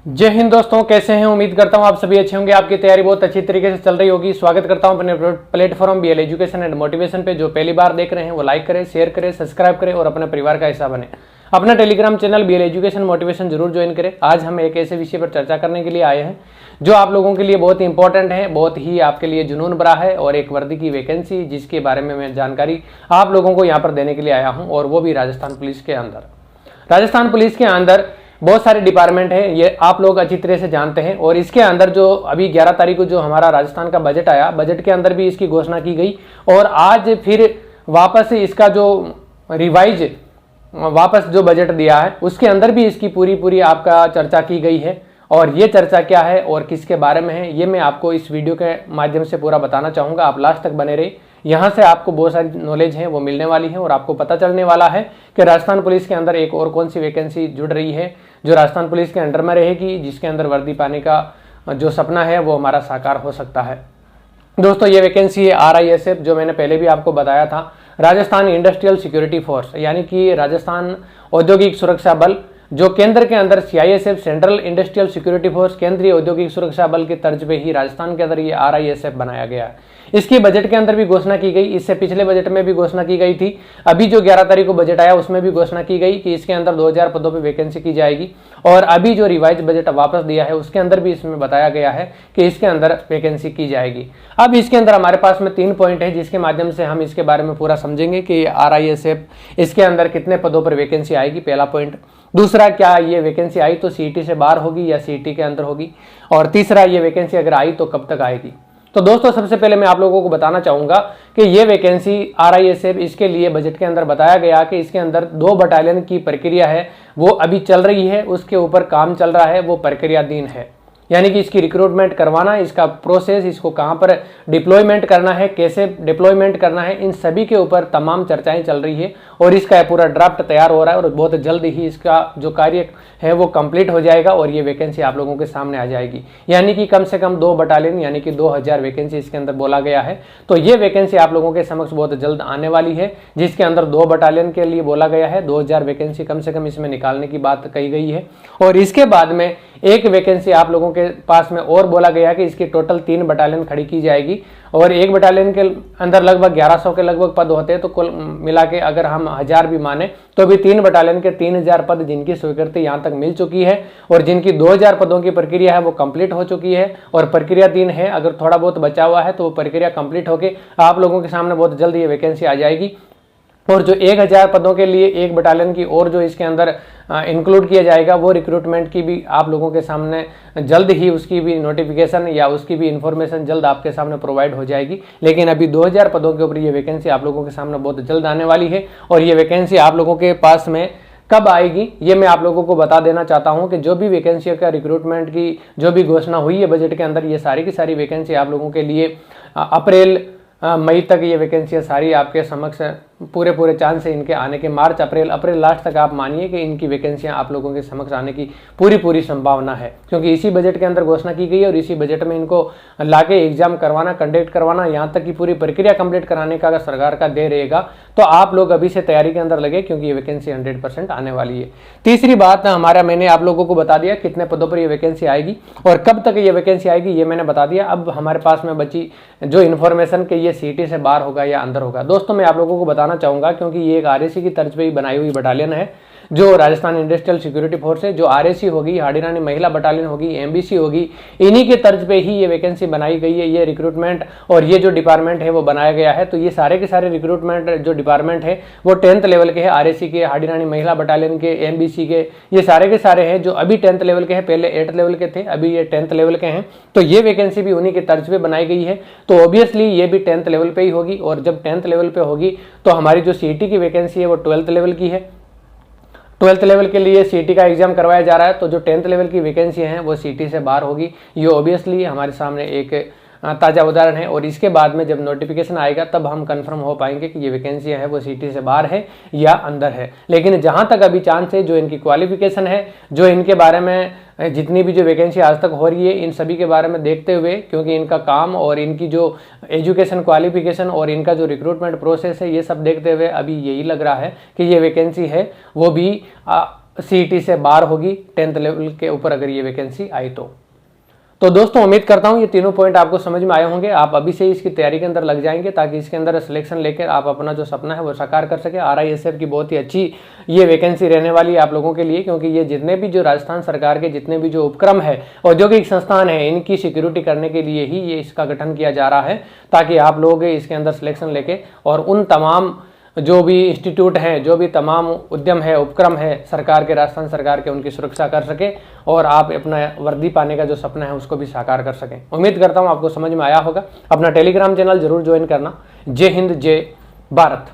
जय हिंद दोस्तों, कैसे हैं? उम्मीद करता हूं आप सभी अच्छे होंगे। आपकी तैयारी बहुत अच्छी तरीके से चल रही होगी। स्वागत करता हूं अपने platform BL education and motivation पे। जो पहली बार देख रहे हैं वो लाइक करें, शेयर करें, सब्सक्राइब करें और अपने परिवार का हिस्सा बने। अपना Telegram channel BL education motivation जरूर ज्वाइन करें। आज हम एक ऐसे विषय पर चर्चा करने के लिए आए हैं जो आप लोगों के लिए बहुत ही इंपॉर्टेंट है, बहुत ही आपके लिए जुनून भरा है, और एक वर्दी की वैकेंसी जिसके बारे में मैं जानकारी आप लोगों को यहाँ पर देने के लिए आया हूँ, और वो भी राजस्थान पुलिस के अंदर। राजस्थान पुलिस के अंदर बहुत सारे डिपार्टमेंट है, ये आप लोग अच्छी तरह से जानते हैं। और इसके अंदर जो अभी 11 तारीख को जो हमारा राजस्थान का बजट आया, बजट के अंदर भी इसकी घोषणा की गई, और आज फिर वापस इसका जो रिवाइज वापस जो बजट दिया है उसके अंदर भी इसकी पूरी आपका चर्चा की गई है। और ये चर्चा क्या है और किसके बारे में है, ये मैं आपको इस वीडियो के माध्यम से पूरा बताना चाहूँगा। आप लास्ट तक बने रहिए, यहाँ से आपको बहुत सारी नॉलेज है वो मिलने वाली है, और आपको पता चलने वाला है कि राजस्थान पुलिस के अंदर एक और कौन सी वैकेंसी जुड़ रही है जो राजस्थान पुलिस के अंडर में रहेगी, जिसके अंदर वर्दी पाने का जो सपना है वो हमारा साकार हो सकता है। दोस्तों, ये वैकेंसी है RISF, जो मैंने पहले भी आपको बताया था, राजस्थान इंडस्ट्रियल सिक्योरिटी फोर्स, यानी कि राजस्थान औद्योगिक सुरक्षा बल, जो केंद्र के अंदर CISF central industrial security force, केंद्रीय औद्योगिक सुरक्षा बल के तर्ज पे ही राजस्थान के अंदर ये RISF बनाया गया है। इसकी बजट के अंदर भी घोषणा की गई, इससे पिछले बजट में भी घोषणा की गई थी। अभी जो 11 तारीख को बजट आया उसमें भी घोषणा की गई कि इसके अंदर 2000 पदों पर वैकेंसी की जाएगी, और अभी जो रिवाइज बजट वापस दिया है उसके अंदर भी इसमें बताया गया है कि इसके अंदर वैकेंसी की जाएगी। अब इसके अंदर हमारे पास में 3 पॉइंट है जिसके माध्यम से हम इसके बारे में पूरा समझेंगे कि RISF इसके अंदर कितने पदों पर वैकेंसी आएगी, पहला पॉइंट। दूसरा, क्या ये वैकेंसी आई तो CET से बाहर होगी या CET के अंदर होगी, और तीसरा, ये वैकेंसी अगर आई तो कब तक आएगी। तो दोस्तों, सबसे पहले मैं आप लोगों को बताना चाहूंगा कि ये वैकेंसी RISF, इसके लिए बजट के अंदर बताया गया कि इसके अंदर 2 बटालियन की प्रक्रिया है वो अभी चल रही है, उसके ऊपर काम चल रहा है, वो प्रक्रियाधीन है। यानी कि इसकी रिक्रूटमेंट करवाना, इसका प्रोसेस, इसको कहाँ पर डिप्लॉयमेंट करना है, कैसे डिप्लॉयमेंट करना है, इन सभी के ऊपर तमाम चर्चाएं चल रही है, और इसका पूरा ड्राफ्ट तैयार हो रहा है, और बहुत जल्द ही इसका जो कार्य है वो कंप्लीट हो जाएगा और ये वैकेंसी आप लोगों के सामने आ जाएगी। यानी कि कम से कम 2 बटालियन यानी कि 2000 वैकेंसी इसके अंदर बोला गया है। तो ये वैकेंसी आप लोगों के समक्ष बहुत जल्द आने वाली है, जिसके अंदर 2 बटालियन के लिए बोला गया है, 2000 वैकेंसी कम से कम इसमें निकालने की बात कही गई है। और इसके बाद में एक वैकेंसी आप लोगों के पास में और बोला गया कि इसकी टोटल 3 बटालियन खड़ी की जाएगी, और एक बटालियन के अंदर लगभग 1100 के लगभग पद होते हैं, तो कुल मिला के अगर हम 1000 भी माने तो भी 3 बटालियन के 3000 पद जिनकी स्वीकृति यहाँ तक मिल चुकी है, और जिनकी 2000 पदों की प्रक्रिया है वो कंप्लीट हो चुकी है, और प्रक्रियाधीन है। अगर थोड़ा बहुत बचा हुआ है तो वो प्रक्रिया कंप्लीट होकर आप लोगों के सामने बहुत जल्द ये वैकेंसी आ जाएगी। और जो 1000 पदों के लिए एक बटालियन की और जो इसके अंदर इंक्लूड किया जाएगा, वो रिक्रूटमेंट की भी आप लोगों के सामने जल्द ही उसकी भी नोटिफिकेशन या उसकी भी इंफॉर्मेशन जल्द आपके सामने प्रोवाइड हो जाएगी। लेकिन अभी 2000 पदों के ऊपर ये वैकेंसी आप लोगों के सामने बहुत जल्द आने वाली है, और ये वैकेंसी आप लोगों के पास में कब आएगी ये मैं आप लोगों को बता देना चाहता हूं कि जो भी वैकेंसी का रिक्रूटमेंट की जो भी घोषणा हुई है बजट के अंदर, ये सारी की सारी वैकेंसी आप लोगों के लिए अप्रैल मई तक ये वैकेंसी सारी आपके समक्ष पूरे चांस है इनके आने के। मार्च अप्रैल लास्ट तक आप मानिए कि इनकी वैकेंसियां आप लोगों के समक्ष आने की पूरी संभावना है, क्योंकि इसी बजट के अंदर घोषणा की गई है, और इसी बजट में इनको लाके एग्जाम करवाना, कंडक्ट करवाना, यहाँ तक की पूरी प्रक्रिया कंप्लीट कराने का अगर सरकार का दे रहेगा तो आप लोग अभी से तैयारी के अंदर लगे, क्योंकि ये वैकेंसी 100% आने वाली है। तीसरी बात, मैंने आप लोगों को बता दिया कितने पदों पर ये वैकेंसी आएगी और कब तक ये वैकेंसी आएगी, ये मैंने बता दिया। अब हमारे पास में बची जो इन्फॉर्मेशन कि ये CET से बाहर होगा या अंदर होगा। दोस्तों, मैं आप लोगों को बताना चाहूंगा, क्योंकि ये एक RAC की तर्ज पे ही बनाई हुई बटालियन है, जो राजस्थान इंडस्ट्रियल सिक्योरिटी फोर्स है। जो RAC होगी, हाड़ीरानी महिला बटालियन होगी, MBC होगी, इन्हीं के तर्ज पे ही ये वैकेंसी बनाई गई है। ये रिक्रूटमेंट और ये जो डिपार्टमेंट है वो बनाया गया है। तो ये सारे के सारे रिक्रूटमेंट जो डिपार्टमेंट है वो 10th लेवल के हैं, RAC के, हाड़ीरानी महिला बटालियन के, MBC के, ये सारे के सारे हैं जो अभी 10th लेवल के हैं। पहले 8th लेवल के थे, अभी ये 10th लेवल के हैं। तो ये वैकेंसी भी उन्हीं के तर्ज पे बनाई गई है, तो ऑब्वियसली ये भी 10th लेवल पे ही होगी, और जब 10th लेवल पे होगी तो हमारी जो CET की वैकेंसी है वो 12th लेवल की है। 12th लेवल के लिए CET का एग्जाम करवाया जा रहा है, तो जो 10th लेवल की वैकेंसी है वो CET से बाहर होगी। ये ऑब्वियसली हमारे सामने एक ताज़ा उदाहरण है, और इसके बाद में जब नोटिफिकेशन आएगा तब हम कंफर्म हो पाएंगे कि ये वैकेंसियां है वो CET से बाहर है या अंदर है। लेकिन जहां तक अभी चांस है, जो इनकी क्वालिफिकेशन है, जो इनके बारे में जितनी भी जो वैकेंसी आज तक हो रही है, इन सभी के बारे में देखते हुए, क्योंकि इनका काम और इनकी जो एजुकेशन क्वालिफिकेशन और इनका जो रिक्रूटमेंट प्रोसेस है, ये सब देखते हुए अभी यही लग रहा है कि ये वैकेंसी है वो भी CET से बाहर होगी 10th लेवल के ऊपर अगर ये वैकेंसी आई तो दोस्तों उम्मीद करता हूँ ये तीनों पॉइंट आपको समझ में आए होंगे। आप अभी से इसकी तैयारी के अंदर लग जाएंगे ताकि इसके अंदर सिलेक्शन लेकर आप अपना जो सपना है वो साकार कर सके। RISF की बहुत ही अच्छी ये वैकेंसी रहने वाली है आप लोगों के लिए, क्योंकि ये जितने भी जो राजस्थान सरकार के जितने भी जो उपक्रम है औद्योगिक संस्थान है इनकी सिक्योरिटी करने के लिए ही ये इसका गठन किया जा रहा है, ताकि आप लोग इसके अंदर सिलेक्शन लेके और उन तमाम जो भी इंस्टीट्यूट हैं, जो भी तमाम उद्यम है, उपक्रम है सरकार के, राजस्थान सरकार के, उनकी सुरक्षा कर सके और आप अपना वर्दी पाने का जो सपना है उसको भी साकार कर सकें। उम्मीद करता हूं आपको समझ में आया होगा। अपना टेलीग्राम चैनल जरूर ज्वाइन करना। जय हिंद, जय भारत।